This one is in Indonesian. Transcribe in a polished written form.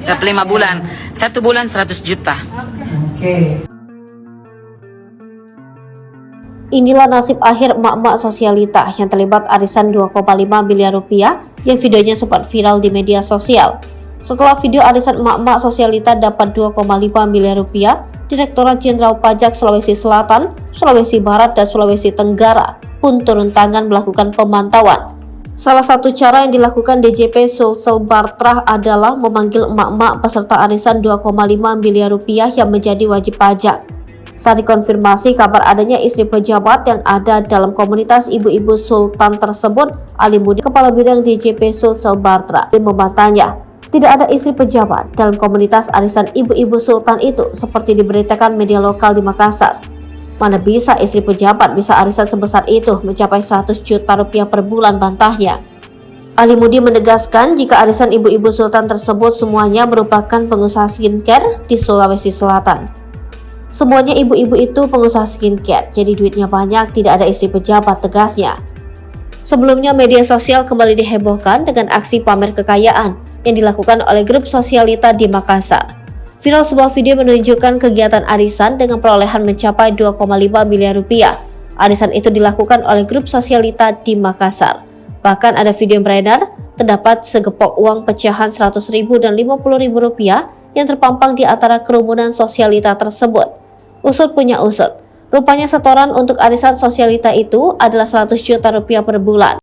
Dapat 5 bulan. 1 bulan 100 juta. Oke. Inilah nasib akhir emak-emak sosialita yang terlibat arisan 2,5 miliar rupiah yang videonya sempat viral di media sosial. Setelah video arisan emak-emak sosialita dapat 2,5 miliar rupiah, Direktorat Jenderal Pajak Sulawesi Selatan, Sulawesi Barat, dan Sulawesi Tenggara pun turun tangan melakukan pemantauan. Salah satu cara yang dilakukan DJP Sulsel Bartrah adalah memanggil emak-emak peserta arisan 2,5 miliar rupiah yang menjadi wajib pajak. Saat dikonfirmasi kabar adanya istri pejabat yang ada dalam komunitas ibu-ibu sultan tersebut, Ali Mudi, Kepala Bidang DJP Sulsel Bartrah, membantahnya. Tidak ada istri pejabat dalam komunitas arisan ibu-ibu sultan itu seperti diberitakan media lokal di Makassar. Mana bisa istri pejabat bisa arisan sebesar itu mencapai 100 juta rupiah per bulan, bantahnya. Ali Mudi menegaskan jika arisan ibu-ibu sultan tersebut semuanya merupakan pengusaha skincare di Sulawesi Selatan. Semuanya ibu-ibu itu pengusaha skincare, jadi duitnya banyak, tidak ada istri pejabat, tegasnya. Sebelumnya media sosial kembali dihebohkan dengan aksi pamer kekayaan yang dilakukan oleh grup sosialita di Makassar. Viral sebuah video menunjukkan kegiatan arisan dengan perolehan mencapai 2,5 miliar rupiah. Arisan itu dilakukan oleh grup sosialita di Makassar. Bahkan ada video yang beredar, terdapat segepok uang pecahan 100.000 dan 50.000 rupiah yang terpampang di antara kerumunan sosialita tersebut. Usut punya usut, rupanya setoran untuk arisan sosialita itu adalah 100 juta rupiah per bulan.